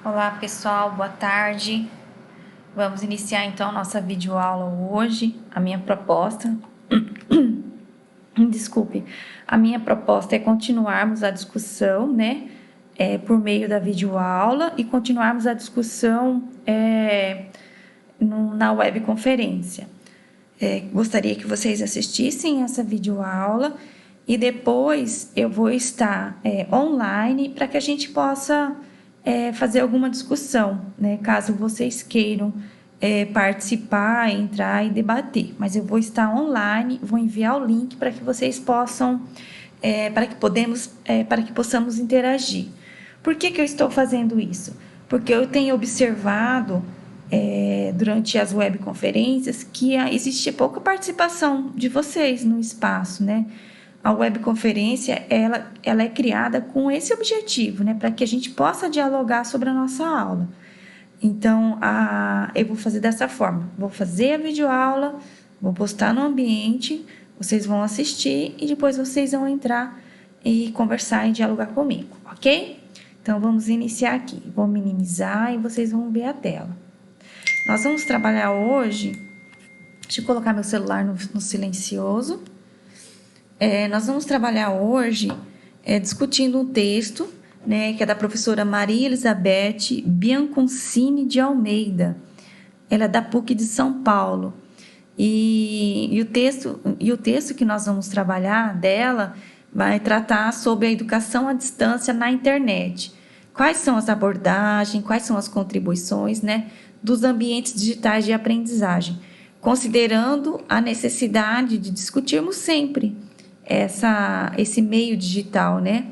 Olá pessoal, boa tarde. Vamos iniciar então nossa videoaula hoje. A minha proposta, desculpe, a minha proposta é continuarmos a discussão, né, por meio da videoaula e continuarmos a discussão na webconferência. Gostaria que vocês assistissem essa videoaula e depois eu vou estar online para que a gente possa fazer alguma discussão, né? Caso vocês queiram participar, entrar e debater. Mas eu vou estar online, vou enviar o link para que vocês possam, para que possamos interagir. Por que eu estou fazendo isso? Porque eu tenho observado durante as webconferências que existe pouca participação de vocês no espaço, né? A webconferência, ela é criada com esse objetivo, né? Para que a gente possa dialogar sobre a nossa aula. Então, eu vou fazer dessa forma. Vou fazer a videoaula, vou postar no ambiente, vocês vão assistir e depois vocês vão entrar e conversar e dialogar comigo, ok? Então, vamos iniciar aqui. Vou minimizar e vocês vão ver a tela. Nós vamos trabalhar hoje, deixa eu colocar meu celular no silencioso. Nós vamos trabalhar hoje discutindo um texto, né, que é da professora Maria Elizabeth Bianconcini de Almeida. Ela é da PUC de São Paulo. E o texto que nós vamos trabalhar dela vai tratar sobre a educação à distância na internet. Quais são as abordagens, quais são as contribuições, né, dos ambientes digitais de aprendizagem, considerando a necessidade de discutirmos sempre esse meio digital, né?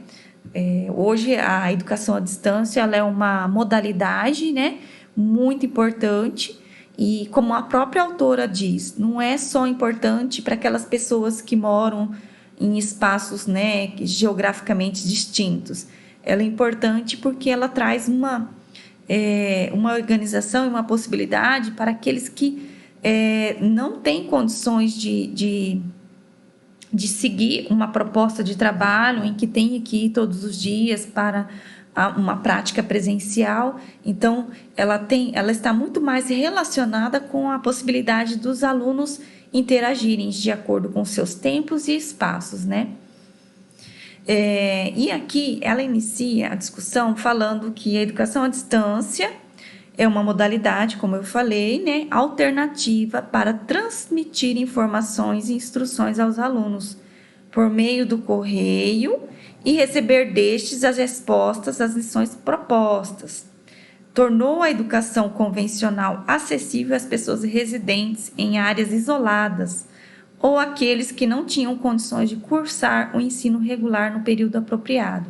Hoje a educação à distância ela é uma modalidade, né, muito importante e, como a própria autora diz, não é só importante para aquelas pessoas que moram em espaços, né, geograficamente distintos. Ela é importante porque ela traz uma organização e uma possibilidade para aqueles que não têm condições de seguir uma proposta de trabalho em que tem que ir todos os dias para uma prática presencial. Então, ela está muito mais relacionada com a possibilidade dos alunos interagirem de acordo com seus tempos e espaços, né? E aqui ela inicia a discussão falando que a educação à distância é uma modalidade, como eu falei, né, alternativa para transmitir informações e instruções aos alunos por meio do correio e receber destes as respostas às lições propostas. Tornou a educação convencional acessível às pessoas residentes em áreas isoladas ou aqueles que não tinham condições de cursar o ensino regular no período apropriado.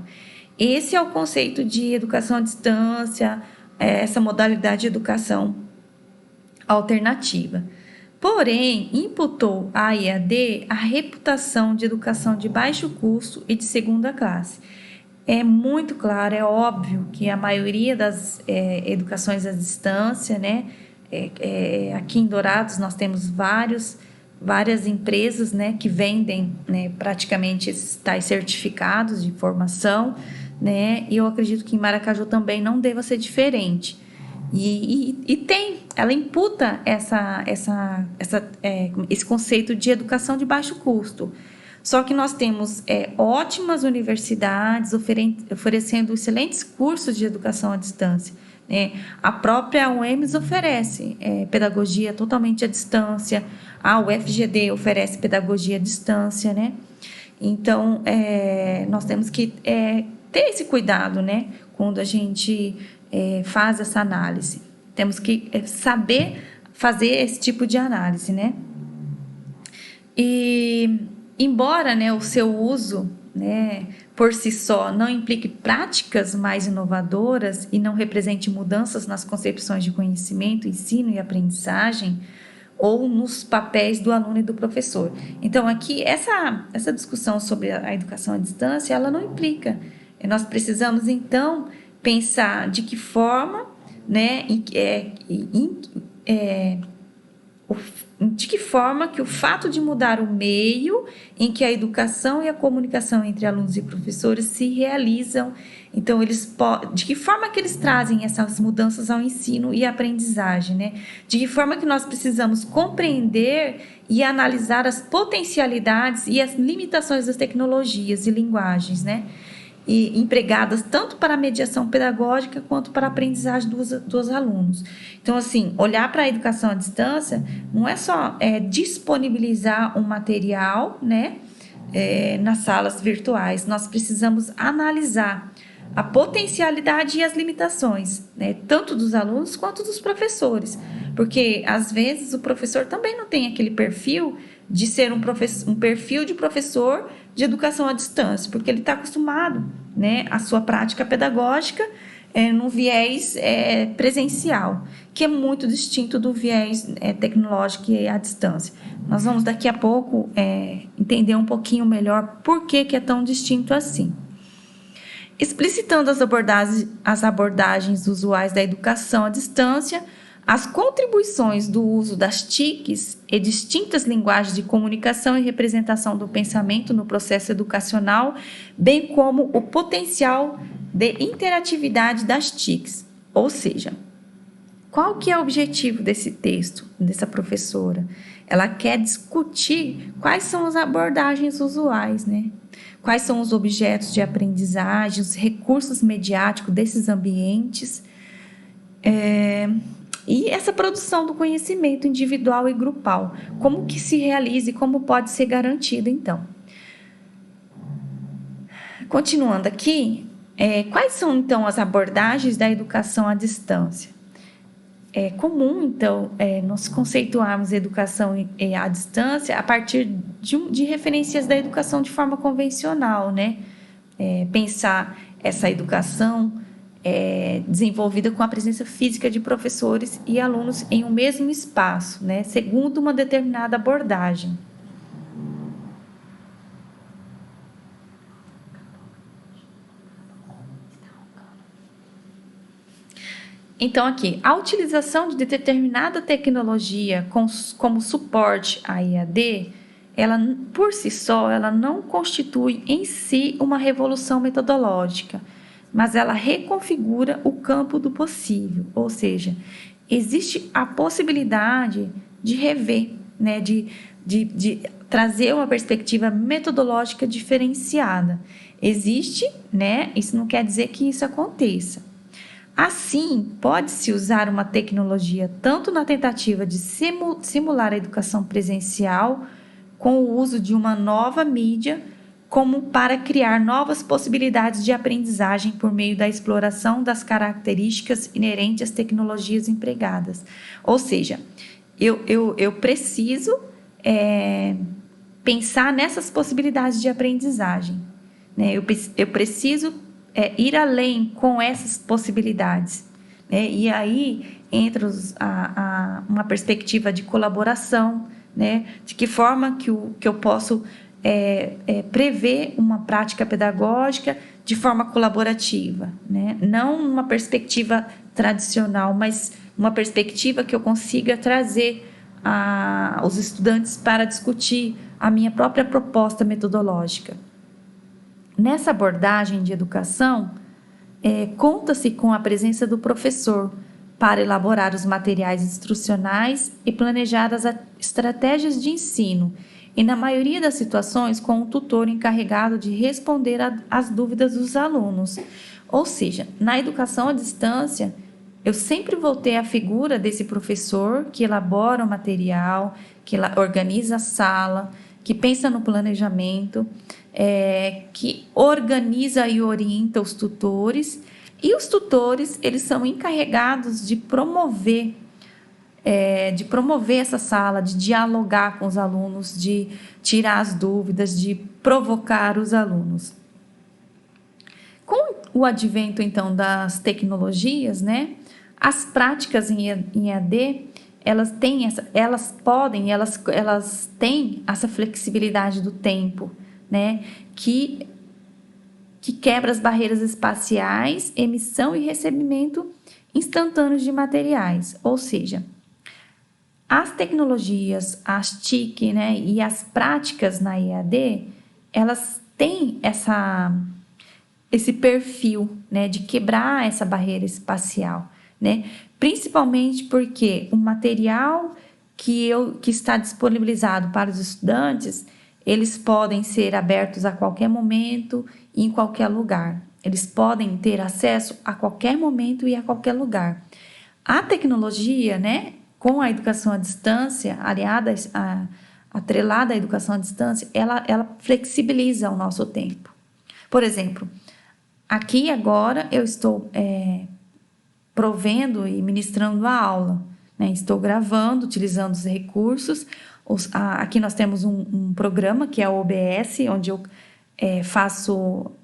Esse é o conceito de educação à distância, essa modalidade de educação alternativa. Porém, imputou à EAD a reputação de educação de baixo custo e de segunda classe. É muito claro, é óbvio que a maioria das educações à distância, né, aqui em Dourados nós temos várias empresas, né, que vendem, né, praticamente esses tais certificados de formação, né, e eu acredito que em Maracaju também não deva ser diferente. Ela imputa esse conceito de educação de baixo custo. Só que nós temos ótimas universidades oferecendo excelentes cursos de educação à distância. Né? A própria UEMS oferece pedagogia totalmente à distância, a UFGD oferece pedagogia à distância, né? Então, nós temos que ter esse cuidado, né? Quando a gente faz essa análise. Temos que saber fazer esse tipo de análise, né? E, embora, né, o seu uso, né, por si só não implique práticas mais inovadoras e não represente mudanças nas concepções de conhecimento, ensino e aprendizagem, ou nos papéis do aluno e do professor. Então, aqui, essa discussão sobre a educação à distância, ela não implica. Nós precisamos, então, pensar de que forma, né, de que forma que o fato de mudar o meio em que a educação e a comunicação entre alunos e professores se realizam, então de que forma que eles trazem essas mudanças ao ensino e aprendizagem, né? De que forma que nós precisamos compreender e analisar as potencialidades e as limitações das tecnologias e linguagens, né? E empregadas tanto para a mediação pedagógica quanto para a aprendizagem dos alunos. Então, assim, olhar para a educação à distância não é só disponibilizar um material, né, nas salas virtuais. Nós precisamos analisar a potencialidade e as limitações, né, tanto dos alunos quanto dos professores, porque às vezes o professor também não tem aquele perfil de ser um perfil de professor de educação à distância, porque ele está acostumado, né, a sua prática pedagógica num viés presencial, que é muito distinto do viés tecnológico e à distância. Nós vamos daqui a pouco entender um pouquinho melhor por que é tão distinto assim. Explicitando as abordagens usuais da educação à distância, as contribuições do uso das TICs e distintas linguagens de comunicação e representação do pensamento no processo educacional, bem como o potencial de interatividade das TICs. Ou seja, qual que é o objetivo desse texto, dessa professora? Ela quer discutir quais são as abordagens usuais, né? Quais são os objetos de aprendizagem, os recursos mediáticos desses ambientes, e essa produção do conhecimento individual e grupal, como que se realiza e como pode ser garantida, então. Continuando aqui, quais são, então, as abordagens da educação à distância? É comum, então, nós conceituarmos a educação à distância a partir de referências da educação de forma convencional, né? Pensar essa educação desenvolvida com a presença física de professores e alunos em um mesmo espaço, né? Segundo uma determinada abordagem. Então, aqui, a utilização de determinada tecnologia como suporte à EAD, ela, por si só, ela não constitui em si uma revolução metodológica, mas ela reconfigura o campo do possível, ou seja, existe a possibilidade de rever, né, de trazer uma perspectiva metodológica diferenciada. Existe, né, isso não quer dizer que isso aconteça. Assim, pode-se usar uma tecnologia tanto na tentativa de simular a educação presencial com o uso de uma nova mídia, como para criar novas possibilidades de aprendizagem por meio da exploração das características inerentes às tecnologias empregadas. Ou seja, eu preciso pensar nessas possibilidades de aprendizagem, né? Eu preciso ir além com essas possibilidades, né? E aí entra uma perspectiva de colaboração, né? De que forma que eu posso prever uma prática pedagógica de forma colaborativa, né? Não uma perspectiva tradicional, mas uma perspectiva que eu consiga trazer os estudantes para discutir a minha própria proposta metodológica. Nessa abordagem de educação, conta-se com a presença do professor para elaborar os materiais instrucionais e planejar as estratégias de ensino, e na maioria das situações com um tutor encarregado de responder às dúvidas dos alunos. Ou seja, na educação à distância, eu sempre vou ter a figura desse professor que elabora o material, que organiza a sala, que pensa no planejamento, que organiza e orienta os tutores, e os tutores, eles são encarregados de promover essa sala, de dialogar com os alunos, de tirar as dúvidas, de provocar os alunos. Com o advento, então, das tecnologias, né, as práticas em EAD, elas têm essa flexibilidade do tempo, né, que quebra as barreiras espaciais, emissão e recebimento instantâneos de materiais. Ou seja, As tecnologias, as TIC, né, e as práticas na EAD, elas têm esse perfil, né, de quebrar essa barreira espacial, né, principalmente porque o material que está disponibilizado para os estudantes, eles podem ser abertos a qualquer momento e em qualquer lugar. Eles podem ter acesso a qualquer momento e a qualquer lugar. A tecnologia, né, com a educação à distância, atrelada à educação à distância, ela flexibiliza o nosso tempo. Por exemplo, aqui agora eu estou provendo e ministrando a aula, né? Estou gravando, utilizando os recursos. Aqui nós temos um programa que é o OBS, onde eu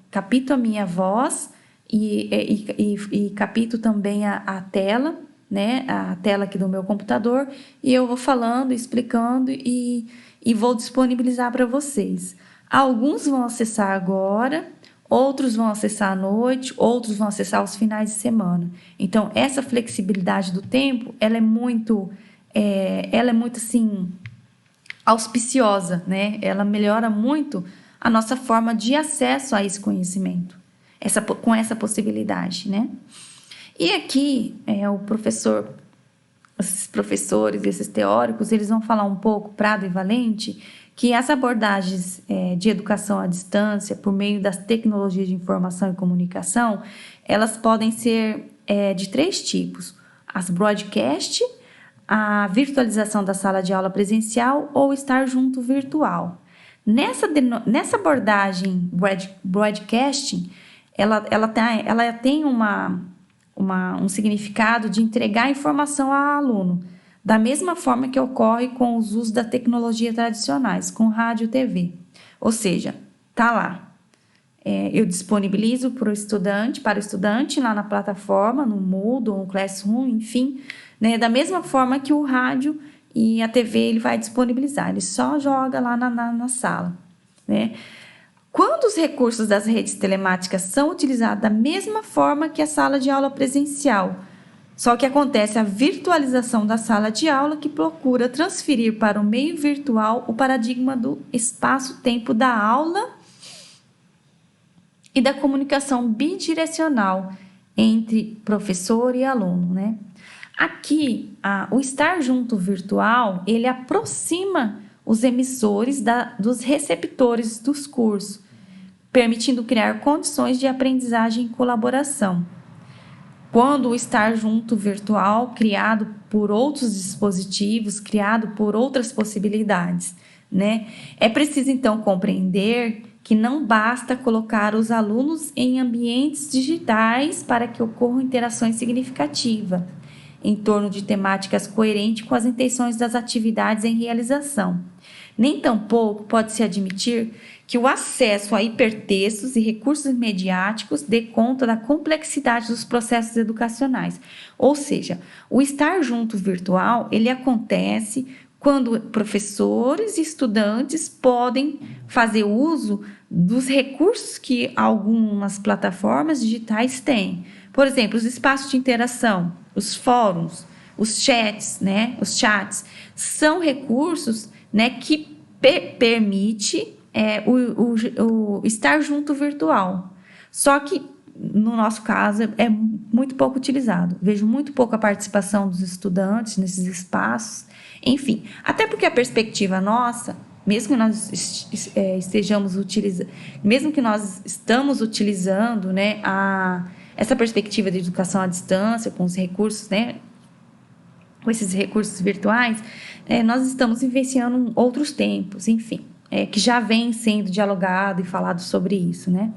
capto a minha voz e capto também a tela, né? A tela aqui do meu computador, e eu vou falando, explicando e vou disponibilizar para vocês. Alguns vão acessar agora, outros vão acessar à noite, outros vão acessar aos finais de semana. Então, essa flexibilidade do tempo, ela é muito assim, auspiciosa, né? Ela melhora muito a nossa forma de acesso a esse conhecimento, com essa possibilidade, né? E aqui, esses professores, esses teóricos, eles vão falar um pouco, Prado e Valente, que as abordagens de educação à distância, por meio das tecnologias de informação e comunicação, elas podem ser de 3 tipos: as broadcast, a virtualização da sala de aula presencial ou estar junto virtual. Nessa abordagem broadcasting, ela tem um significado de entregar informação ao aluno, da mesma forma que ocorre com os usos da tecnologia tradicionais, com rádio e TV. Ou seja, tá lá. Eu disponibilizo para o estudante lá na plataforma, no Moodle, no Classroom, enfim, né, da mesma forma que o rádio e a TV ele vai disponibilizar, ele só joga lá na sala, né? Quando os recursos das redes telemáticas são utilizados da mesma forma que a sala de aula presencial, só que acontece a virtualização da sala de aula, que procura transferir para o meio virtual o paradigma do espaço-tempo da aula e da comunicação bidirecional entre professor e aluno, né? Aqui, o estar junto virtual, ele aproxima os emissores dos receptores dos cursos, permitindo criar condições de aprendizagem e colaboração. Quando o estar junto virtual, criado por outros dispositivos, criado por outras possibilidades, né? É preciso, então, compreender que não basta colocar os alunos em ambientes digitais para que ocorram interações significativas em torno de temáticas coerentes com as intenções das atividades em realização. Nem tampouco pode-se admitir que o acesso a hipertextos e recursos mediáticos dê conta da complexidade dos processos educacionais. Ou seja, o estar junto virtual, ele acontece quando professores e estudantes podem fazer uso dos recursos que algumas plataformas digitais têm. Por exemplo, os espaços de interação, os fóruns, os chats, né? Os chats são recursos, né, que permite o estar junto virtual. Só que, no nosso caso, é muito pouco utilizado. Vejo muito pouco a participação dos estudantes nesses espaços. Enfim, até porque a perspectiva nossa, mesmo que nós estamos utilizando, né, essa perspectiva de educação à distância, com os recursos, né, com esses recursos virtuais, nós estamos vivenciando outros tempos, enfim, que já vem sendo dialogado e falado sobre isso, né?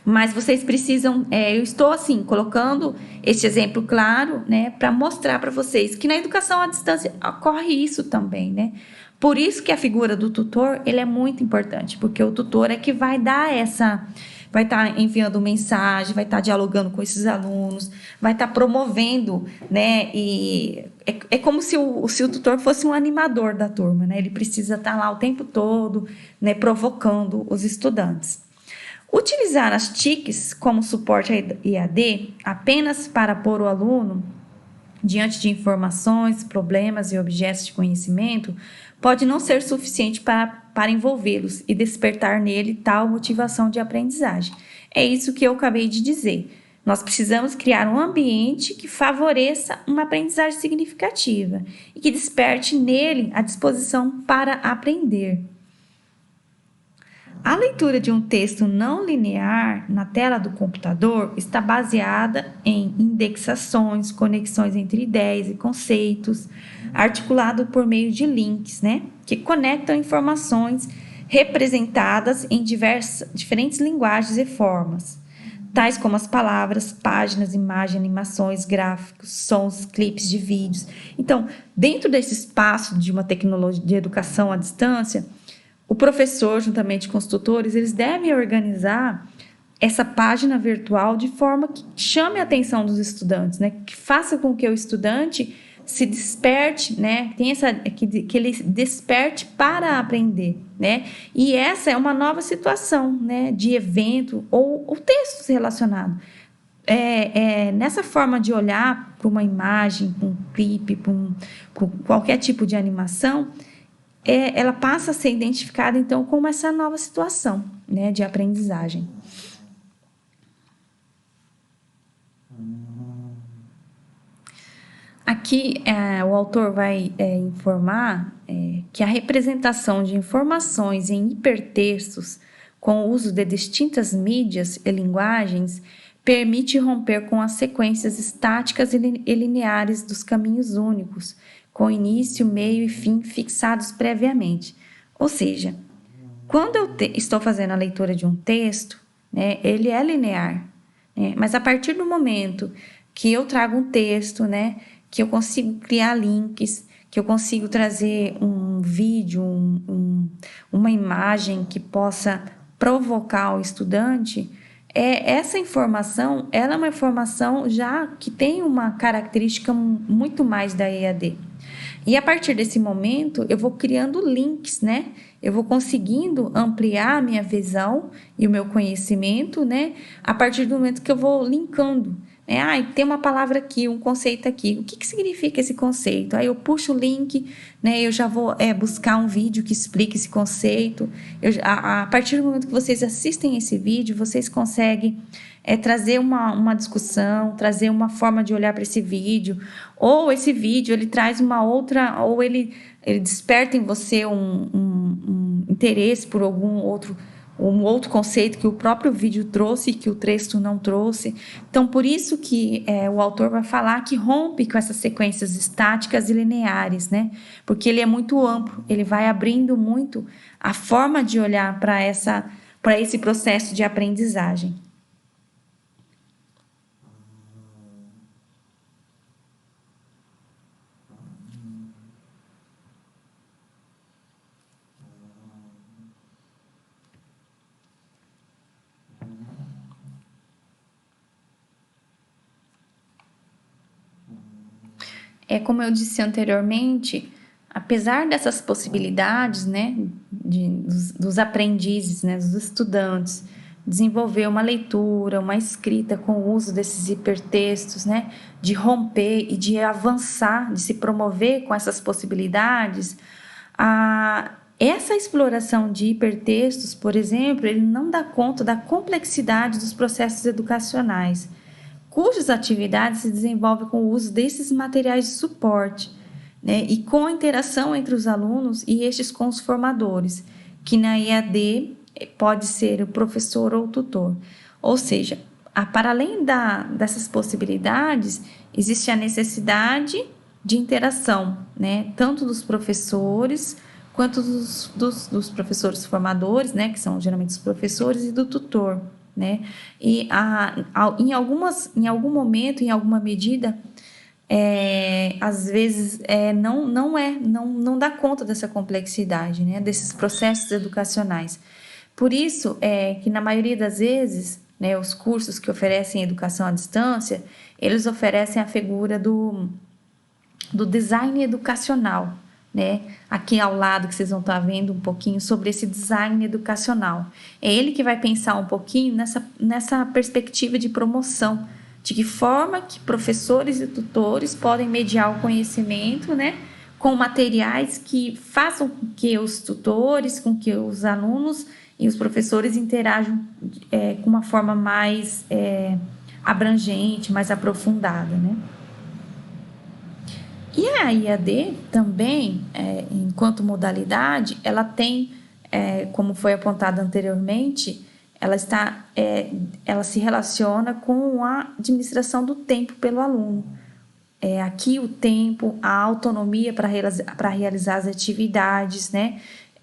Mas vocês precisam, eu estou assim, colocando este exemplo claro, né, para mostrar para vocês que na educação à distância ocorre isso também, né? Por isso que a figura do tutor, ele é muito importante, porque o tutor é que vai dar vai estar enviando mensagem, vai estar dialogando com esses alunos, vai estar promovendo, né? E é como se o tutor fosse um animador da turma, né? Ele precisa estar lá o tempo todo, né, provocando os estudantes. Utilizar as TICs como suporte à EAD apenas para pôr o aluno diante de informações, problemas e objetos de conhecimento, pode não ser suficiente para envolvê-los e despertar nele tal motivação de aprendizagem. É isso que eu acabei de dizer. Nós precisamos criar um ambiente que favoreça uma aprendizagem significativa e que desperte nele a disposição para aprender. A leitura de um texto não linear na tela do computador está baseada em indexações, conexões entre ideias e conceitos, articulado por meio de links, que conectam informações representadas em diferentes linguagens e formas, tais como as palavras, páginas, imagens, animações, gráficos, sons, clipes de vídeos. Então, dentro desse espaço de uma tecnologia de educação à distância, o professor, juntamente com os tutores, eles devem organizar essa página virtual de forma que chame a atenção dos estudantes, que faça com que o estudante se desperte, que ele desperte para aprender, E essa é uma nova situação, de evento ou textos relacionados. Nessa forma de olhar para uma imagem, para um clipe, para qualquer tipo de animação, ela passa a ser identificada, então, como essa nova situação, de aprendizagem. Aqui, o autor vai informar que a representação de informações em hipertextos com o uso de distintas mídias e linguagens permite romper com as sequências estáticas e lineares dos caminhos únicos, com início, meio e fim fixados previamente. Ou seja, quando eu estou fazendo a leitura de um texto, ele é linear, mas a partir do momento que eu trago um texto, que eu consigo criar links, que eu consigo trazer um vídeo, uma imagem que possa provocar o estudante, essa informação, ela é uma informação já que tem uma característica muito mais da EAD. E a partir desse momento, eu vou criando links, Eu vou conseguindo ampliar a minha visão e o meu conhecimento, A partir do momento que eu vou linkando. Tem uma palavra aqui, um conceito aqui. O que significa esse conceito? Aí eu puxo o link, Eu já vou buscar um vídeo que explique esse conceito. A partir do momento que vocês assistem esse vídeo, vocês conseguem trazer uma discussão, trazer uma forma de olhar para esse vídeo. Ou esse vídeo, ele traz uma outra... Ou ele desperta em você um interesse por um outro conceito que o próprio vídeo trouxe e que o texto não trouxe. Então, por isso que o autor vai falar que rompe com essas sequências estáticas e lineares, Porque ele é muito amplo, ele vai abrindo muito a forma de olhar para esse processo de aprendizagem. Como eu disse anteriormente, apesar dessas possibilidades, dos aprendizes, dos estudantes, desenvolver uma leitura, uma escrita com o uso desses hipertextos, de romper e de avançar, de se promover com essas possibilidades, essa exploração de hipertextos, por exemplo, ele não dá conta da complexidade dos processos educacionais, cujas atividades se desenvolvem com o uso desses materiais de suporte, e com a interação entre os alunos e estes com os formadores, que na EAD pode ser o professor ou o tutor. Ou seja, para além dessas possibilidades, existe a necessidade de interação, tanto dos professores quanto dos professores formadores, que são geralmente os professores, e do tutor. E em algum momento, em alguma medida, às vezes não dá conta dessa complexidade, desses processos educacionais. Por isso que na maioria das vezes, os cursos que oferecem educação à distância, eles oferecem a figura do design educacional, Aqui ao lado que vocês vão estar vendo um pouquinho sobre esse design educacional. É ele que vai pensar um pouquinho nessa perspectiva de promoção, De que forma que professores e tutores podem mediar o conhecimento, né, com materiais que façam com que os tutores, com que os alunos e os professores interajam com uma forma mais abrangente, mais aprofundada, né? E a IAD também, enquanto modalidade, ela tem, como foi apontado anteriormente, ela se relaciona com a administração do tempo pelo aluno. Aqui o tempo, a autonomia para realizar as atividades, né?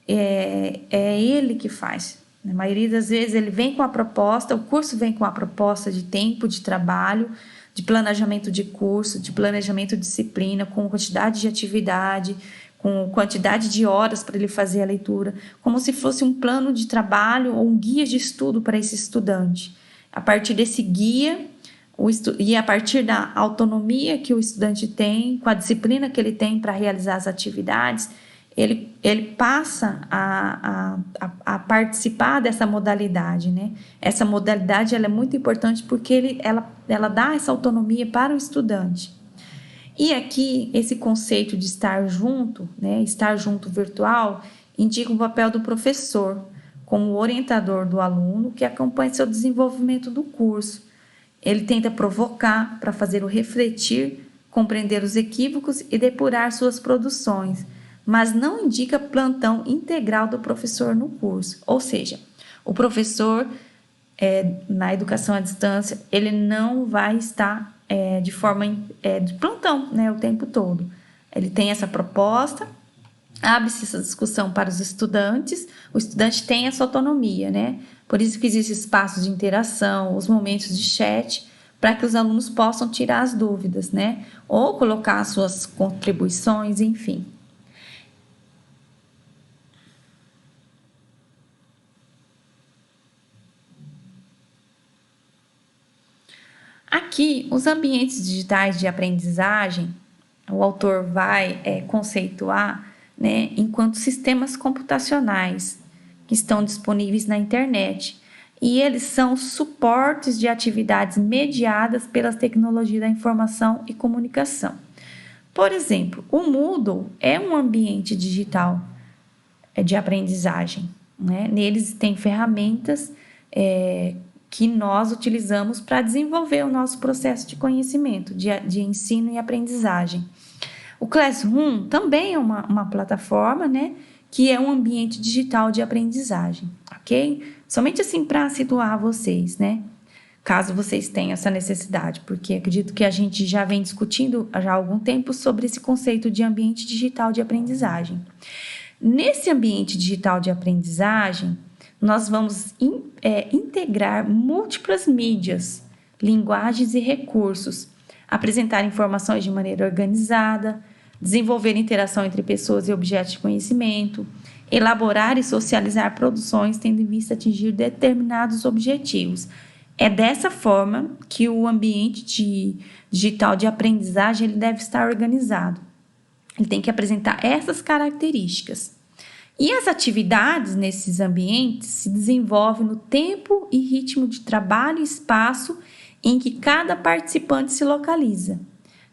É ele que faz. Na maioria das vezes ele vem com a proposta, o curso vem com a proposta de tempo de trabalho, de planejamento de curso, de planejamento de disciplina, com quantidade de atividade, com quantidade de horas para ele fazer a leitura, como se fosse um plano de trabalho ou um guia de estudo para esse estudante. A partir desse guia, e a partir da autonomia que o estudante tem, com a disciplina que ele tem para realizar as atividades, ele passa a participar dessa modalidade, né? Essa modalidade ela é muito importante porque ela dá essa autonomia para o estudante. E aqui, esse conceito de estar junto, né? Estar junto virtual, indica o papel do professor como orientador do aluno que acompanha seu desenvolvimento do curso. Ele tenta provocar para fazer o refletir, compreender os equívocos e depurar suas produções, mas não indica plantão integral do professor no curso. Ou seja, o professor, na educação à distância, ele não vai estar de forma de plantão, né, o tempo todo. Ele tem essa proposta, abre-se essa discussão para os estudantes, o estudante tem essa autonomia, né? Por isso que existem espaços de interação, os momentos de chat, para que os alunos possam tirar as dúvidas, né? Ou colocar as suas contribuições, enfim. Aqui, os ambientes digitais de aprendizagem, o autor vai conceituar, né, enquanto sistemas computacionais que estão disponíveis na internet. E eles são suportes de atividades mediadas pelas tecnologias da informação e comunicação. Por exemplo, o Moodle é um ambiente digital de aprendizagem, né? Neles tem ferramentas que nós utilizamos para desenvolver o nosso processo de conhecimento, de ensino e aprendizagem. O Classroom também é uma plataforma, né, que é um ambiente digital de aprendizagem, ok? Somente assim para situar vocês, né, caso vocês tenham essa necessidade, porque acredito que a gente já vem discutindo já há algum tempo sobre esse conceito de ambiente digital de aprendizagem. Nesse ambiente digital de aprendizagem, nós vamos integrar múltiplas mídias, linguagens e recursos, apresentar informações de maneira organizada, desenvolver interação entre pessoas e objetos de conhecimento, elaborar e socializar produções tendo em vista atingir determinados objetivos. É dessa forma que o ambiente digital de aprendizagem ele deve estar organizado. Ele tem que apresentar essas características. E as atividades nesses ambientes se desenvolvem no tempo e ritmo de trabalho e espaço em que cada participante se localiza,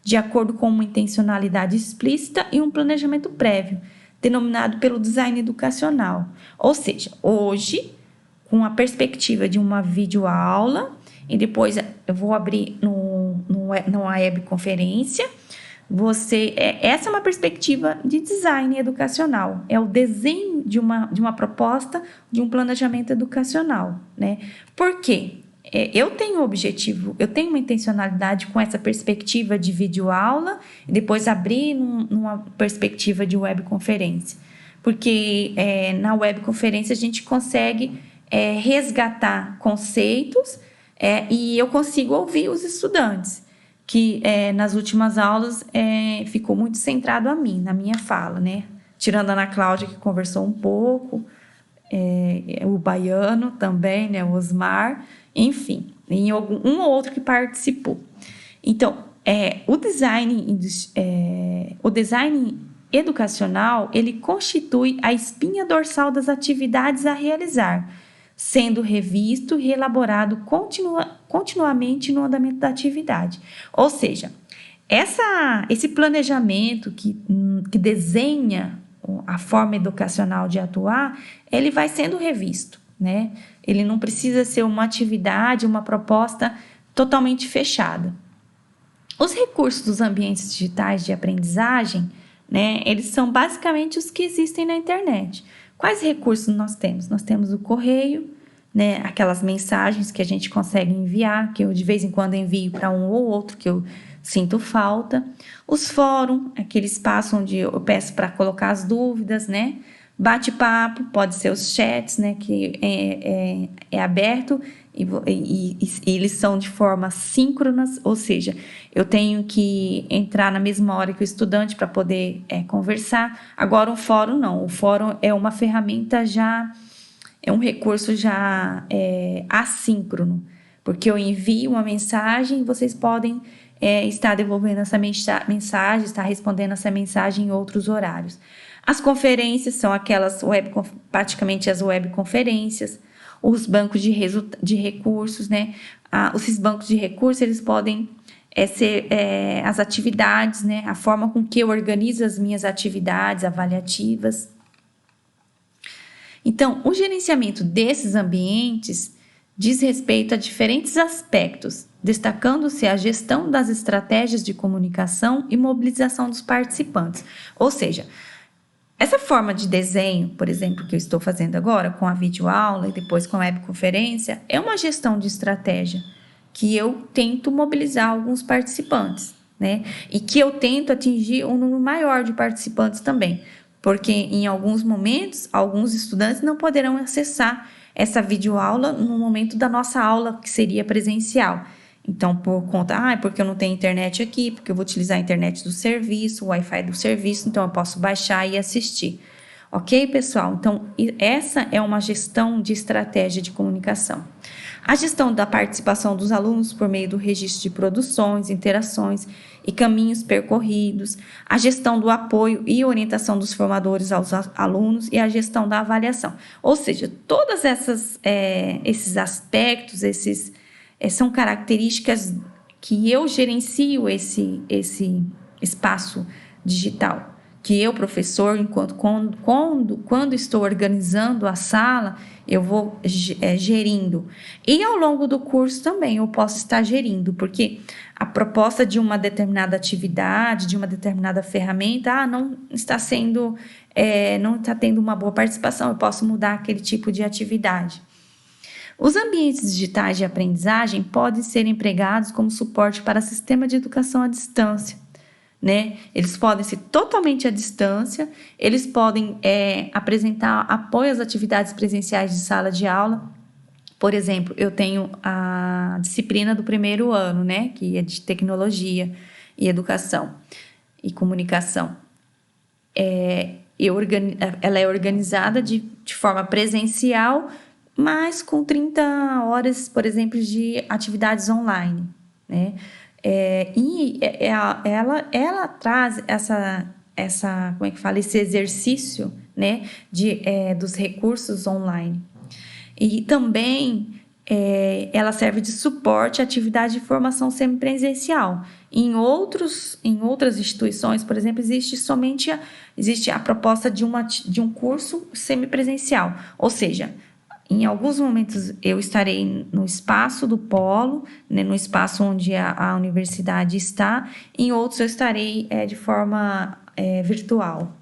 de acordo com uma intencionalidade explícita e um planejamento prévio, denominado pelo design educacional. Ou seja, hoje, com a perspectiva de uma videoaula, e depois eu vou abrir numa webconferência, essa é uma perspectiva de design educacional, é o desenho de uma proposta de um planejamento educacional, né? Por quê? Eu tenho um objetivo, eu tenho uma intencionalidade com essa perspectiva de videoaula e depois abrir numa perspectiva de webconferência, porque na webconferência a gente consegue resgatar conceitos e eu consigo ouvir os estudantes, que nas últimas aulas ficou muito centrado a mim, na minha fala, né? Tirando a Ana Cláudia, que conversou um pouco, o Baiano também, né? O Osmar, enfim, em um ou outro que participou. Então, o design educacional, ele constitui a espinha dorsal das atividades a realizar, sendo revisto e reelaborado continuamente no andamento da atividade. Ou seja, esse planejamento que desenha a forma educacional de atuar, ele vai sendo revisto, né? Ele não precisa ser uma atividade, uma proposta totalmente fechada. Os recursos dos ambientes digitais de aprendizagem, né, eles são basicamente os que existem na internet. Quais recursos nós temos? Nós temos o correio, né, aquelas mensagens que a gente consegue enviar, que eu de vez em quando envio para um ou outro que eu sinto falta. Os fóruns, aquele espaço onde eu peço para colocar as dúvidas, né? Bate-papo, pode ser os chats, né, que é aberto e eles são de forma síncronas, ou seja, eu tenho que entrar na mesma hora que o estudante para poder conversar. Agora, o fórum não, o fórum é uma ferramenta já, é um recurso já assíncrono, porque eu envio uma mensagem e vocês podem estar devolvendo essa mensagem, estar respondendo essa mensagem em outros horários. As conferências são aquelas praticamente as webconferências, os bancos de recursos, né? Esses bancos de recursos, eles podem ser as atividades, né? A forma com que eu organizo as minhas atividades avaliativas. Então, o gerenciamento desses ambientes diz respeito a diferentes aspectos, destacando-se a gestão das estratégias de comunicação e mobilização dos participantes. Ou seja, essa forma de desenho, por exemplo, que eu estou fazendo agora, com a videoaula e depois com a webconferência, é uma gestão de estratégia que eu tento mobilizar alguns participantes, né? E que eu tento atingir um número maior de participantes também, porque em alguns momentos, alguns estudantes não poderão acessar essa videoaula no momento da nossa aula, que seria presencial. Então, por conta, porque eu não tenho internet aqui, porque eu vou utilizar a internet do serviço, o Wi-Fi do serviço, então eu posso baixar e assistir. Ok, pessoal? Então, essa é uma gestão de estratégia de comunicação. A gestão da participação dos alunos por meio do registro de produções, interações e caminhos percorridos, a gestão do apoio e orientação dos formadores aos alunos e a gestão da avaliação. Ou seja, todos esses aspectos, são características que eu gerencio esse espaço digital, que eu, professor, quando estou organizando a sala, eu vou gerindo. E ao longo do curso também eu posso estar gerindo, porque a proposta de uma determinada atividade, de uma determinada ferramenta, não está tendo uma boa participação, eu posso mudar aquele tipo de atividade. Os ambientes digitais de aprendizagem podem ser empregados como suporte para sistema de educação à distância, né? Eles podem ser totalmente à distância, eles podem apresentar apoio às atividades presenciais de sala de aula. Por exemplo, eu tenho a disciplina do primeiro ano, né? Que é de tecnologia e educação e comunicação. Ela é organizada de forma presencial, mas com 30 horas, por exemplo, de atividades online, né? Ela traz como é que fala, esse exercício, né, dos recursos online. E também ela serve de suporte à atividade de formação semipresencial. Em outras instituições, por exemplo, existe a proposta de um curso semipresencial, ou seja, em alguns momentos eu estarei no espaço do polo, né, no espaço onde a universidade está, em outros eu estarei de forma virtual.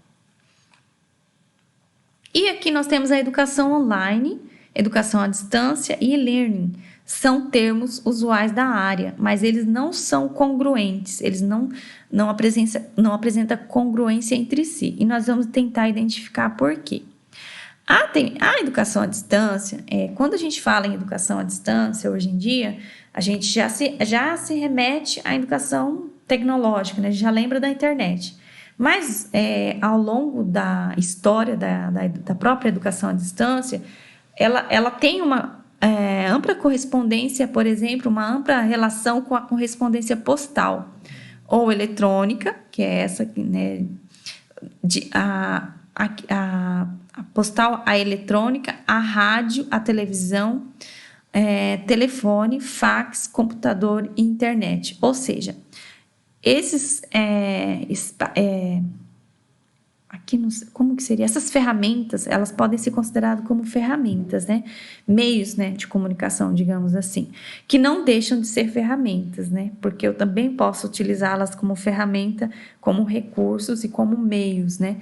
E aqui nós temos a educação online, educação à distância e e-learning. São termos usuais da área, mas eles não são congruentes, eles não apresentam congruência entre si. E nós vamos tentar identificar por quê. A educação à distância, quando a gente fala em educação à distância, hoje em dia, a gente já se remete à educação tecnológica, né? A gente já lembra da internet. Mas, ao longo da história da própria educação à distância, ela tem uma ampla correspondência, por exemplo, uma ampla relação com a correspondência postal ou eletrônica, que é essa, né, a postal, a eletrônica, a rádio, a televisão, telefone, fax, computador e internet. Ou seja, esses aqui não sei, como que seria? Essas ferramentas, elas podem ser consideradas como ferramentas, né? Meios, né, de comunicação, digamos assim, que não deixam de ser ferramentas, né? Porque eu também posso utilizá-las como ferramenta, como recursos e como meios, né?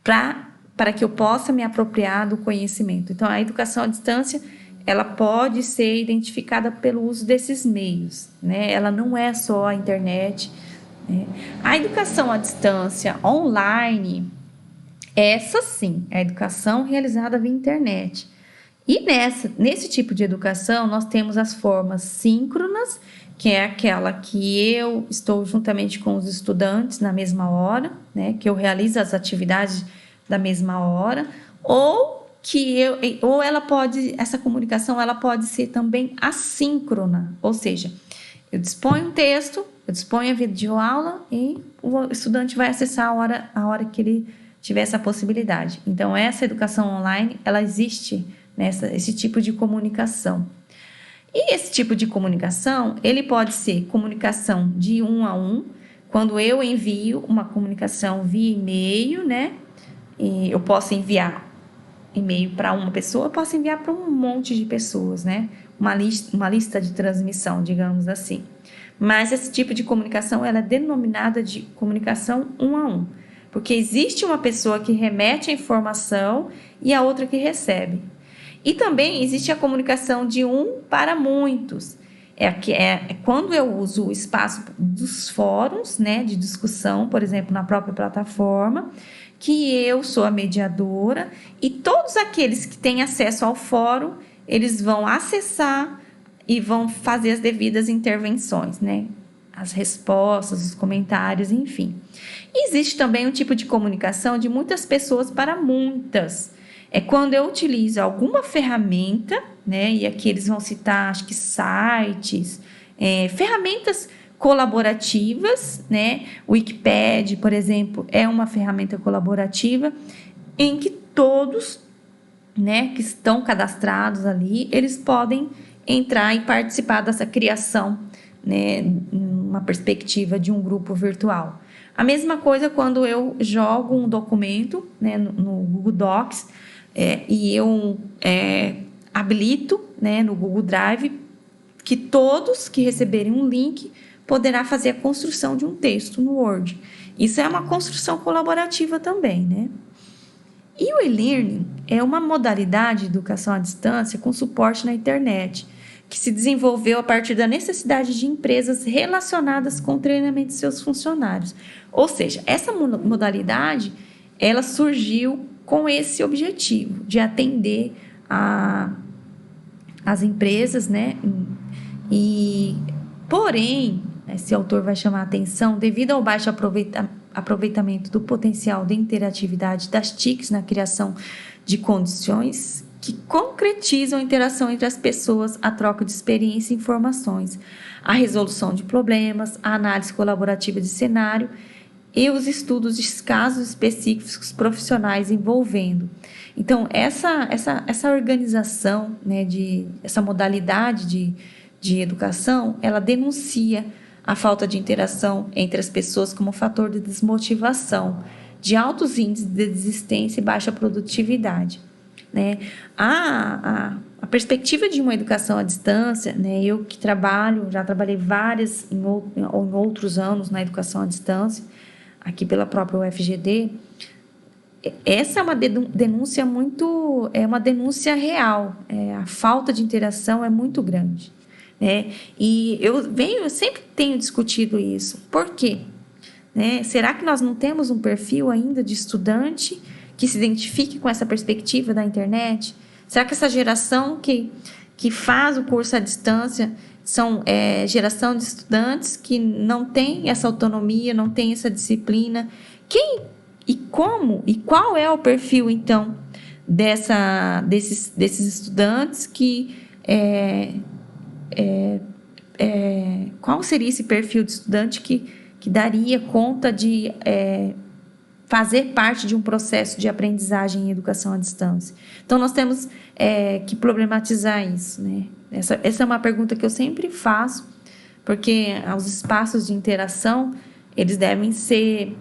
Para que eu possa me apropriar do conhecimento. Então, a educação à distância, ela pode ser identificada pelo uso desses meios, né? Ela não é só a internet, né? A educação à distância online, essa sim, é a educação realizada via internet. E nesse tipo de educação, nós temos as formas síncronas, que é aquela que eu estou juntamente com os estudantes na mesma hora, né, que eu realizo as atividades da mesma hora, ou essa comunicação ela pode ser também assíncrona, ou seja, eu disponho um texto, eu disponho a videoaula e o estudante vai acessar a hora que ele tiver essa possibilidade. Então, essa educação online, ela existe esse tipo de comunicação. E esse tipo de comunicação, ele pode ser comunicação de um a um, quando eu envio uma comunicação via e-mail, né? E eu posso enviar e-mail para uma pessoa, eu posso enviar para um monte de pessoas, né? Uma lista de transmissão, digamos assim. Mas esse tipo de comunicação, ela é denominada de comunicação um a um, porque existe uma pessoa que remete a informação e a outra que recebe. E também existe a comunicação de um para muitos. Quando eu uso o espaço dos fóruns, né, de discussão, por exemplo, na própria plataforma, que eu sou a mediadora e todos aqueles que têm acesso ao fórum, eles vão acessar e vão fazer as devidas intervenções, né? As respostas, os comentários, enfim. Existe também um tipo de comunicação de muitas pessoas para muitas. É quando eu utilizo alguma ferramenta, né? E aqui eles vão citar, acho que sites, ferramentas colaborativas, né? O Wikipedia, por exemplo, é uma ferramenta colaborativa em que todos, né, que estão cadastrados ali, eles podem entrar e participar dessa criação, né, numa perspectiva de um grupo virtual. A mesma coisa quando eu jogo um documento, né, no Google Docs, e eu habilito, né, no Google Drive, que todos que receberem um link poderá fazer a construção de um texto no Word. Isso é uma construção colaborativa também, né? E o e-learning é uma modalidade de educação à distância com suporte na internet, que se desenvolveu a partir da necessidade de empresas relacionadas com o treinamento de seus funcionários. Ou seja, essa modalidade, ela surgiu com esse objetivo de atender as empresas, né? Porém, esse autor vai chamar a atenção, devido ao baixo aproveitamento do potencial de interatividade das TICs na criação de condições que concretizam a interação entre as pessoas, a troca de experiência e informações, a resolução de problemas, a análise colaborativa de cenário e os estudos de casos específicos profissionais envolvendo. Então, essa organização, né, essa modalidade de educação, ela denuncia a falta de interação entre as pessoas como fator de desmotivação, de altos índices de desistência e baixa produtividade, né? A perspectiva de uma educação à distância, né? Eu que já trabalhei várias em outros anos na educação à distância, aqui pela própria UFGD, essa é uma denúncia uma denúncia real, a falta de interação é muito grande, né? E eu sempre tenho discutido isso. Por quê? Né? Será que nós não temos um perfil ainda de estudante que se identifique com essa perspectiva da internet? Será que essa geração que faz o curso à distância são geração de estudantes que não tem essa autonomia, não tem essa disciplina? Qual é o perfil, então, desses estudantes qual seria esse perfil de estudante que daria conta de fazer parte de um processo de aprendizagem em educação à distância. Então, nós temos que problematizar isso, né? Essa é uma pergunta que eu sempre faço, porque os espaços de interação, eles devem ser,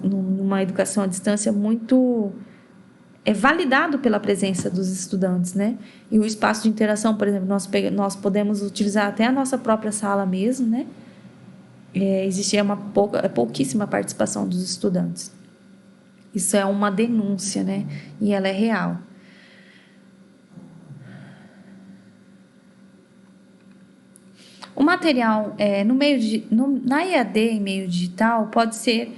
numa educação à distância, muito validado pela presença dos estudantes, né? E o espaço de interação, por exemplo, nós podemos utilizar até a nossa própria sala mesmo, né? Existe pouquíssima participação dos estudantes. Isso é uma denúncia, né? E ela é real. O material na EAD em meio digital pode-se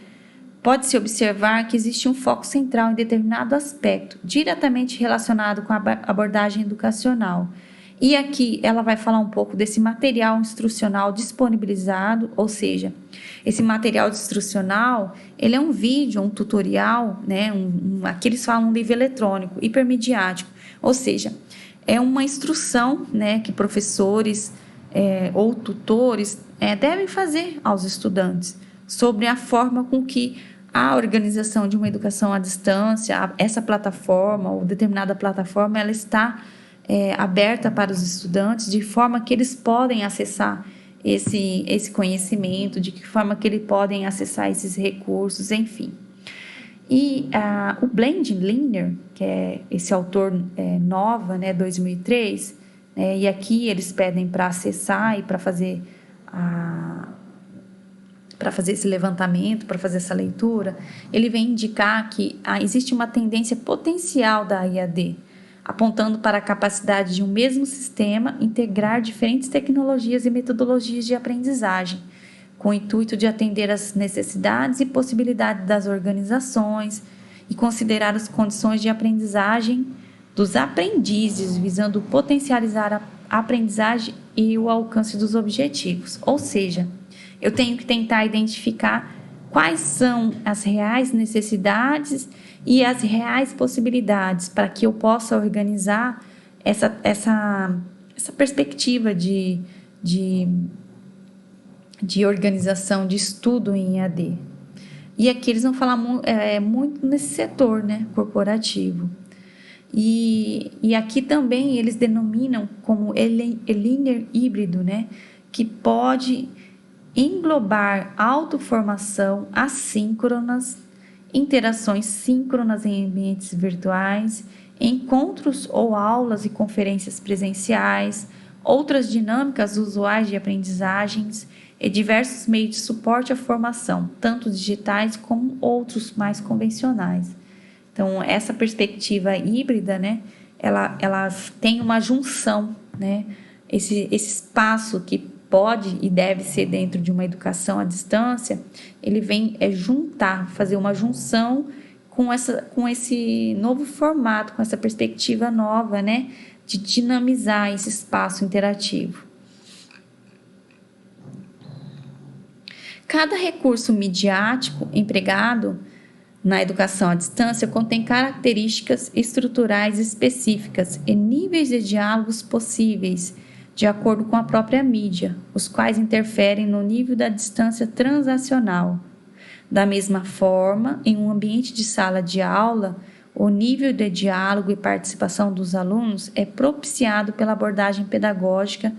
observar que existe um foco central em determinado aspecto, diretamente relacionado com a abordagem educacional. E aqui ela vai falar um pouco desse material instrucional disponibilizado, ou seja, esse material instrucional, ele é um vídeo, um tutorial, né? Aqui eles falam um livro eletrônico, hipermediático, ou seja, é uma instrução, né, que professores ou tutores devem fazer aos estudantes sobre a forma com que a organização de uma educação à distância, essa plataforma ou determinada plataforma, ela está aberta para os estudantes, de forma que eles podem acessar esse conhecimento, de que forma que eles podem acessar esses recursos, enfim. E o Blending Learner, que é esse autor Nova, né, 2003, e aqui eles pedem para acessar e para fazer esse levantamento, para fazer essa leitura, ele vem indicar que existe uma tendência potencial da IAD, apontando para a capacidade de um mesmo sistema integrar diferentes tecnologias e metodologias de aprendizagem, com o intuito de atender às necessidades e possibilidades das organizações e considerar as condições de aprendizagem dos aprendizes, visando potencializar a aprendizagem e o alcance dos objetivos. Ou seja, eu tenho que tentar identificar quais são as reais necessidades e as reais possibilidades para que eu possa organizar essa perspectiva de organização, de estudo em EAD. E aqui eles vão falar muito nesse setor, né, corporativo. E aqui também eles denominam como e-learning híbrido, né, que pode englobar autoformação assíncronas, interações síncronas em ambientes virtuais, encontros ou aulas e conferências presenciais, outras dinâmicas usuais de aprendizagens e diversos meios de suporte à formação, tanto digitais como outros mais convencionais. Então, essa perspectiva híbrida, né, ela tem uma junção, né, esse espaço que pode e deve ser dentro de uma educação à distância, ele vem fazer uma junção com esse novo formato, com essa perspectiva nova, né, de dinamizar esse espaço interativo. Cada recurso midiático empregado na educação à distância contém características estruturais específicas e níveis de diálogos possíveis, de acordo com a própria mídia, os quais interferem no nível da distância transacional. Da mesma forma, em um ambiente de sala de aula, o nível de diálogo e participação dos alunos é propiciado pela abordagem pedagógica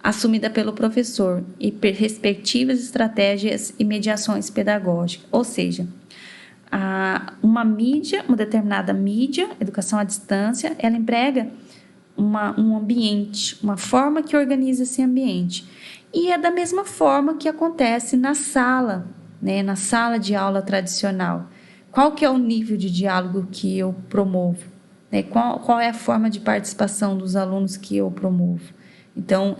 assumida pelo professor e respectivas estratégias e mediações pedagógicas. Ou seja, uma determinada mídia, educação à distância, ela emprega um ambiente, uma forma que organiza esse ambiente. E é da mesma forma que acontece na sala, né, na sala de aula tradicional. Qual que é o nível de diálogo que eu promovo? Né? Qual é a forma de participação dos alunos que eu promovo? Então,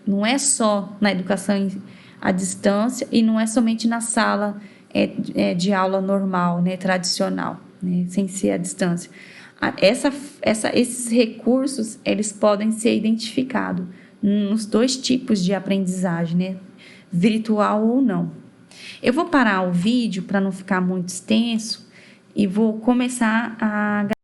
não é só na educação à distância e não é somente na sala de aula normal, né, tradicional, né, sem ser à distância. Esses recursos, eles podem ser identificados nos dois tipos de aprendizagem, né, virtual ou não. Eu vou parar o vídeo para não ficar muito extenso e vou começar a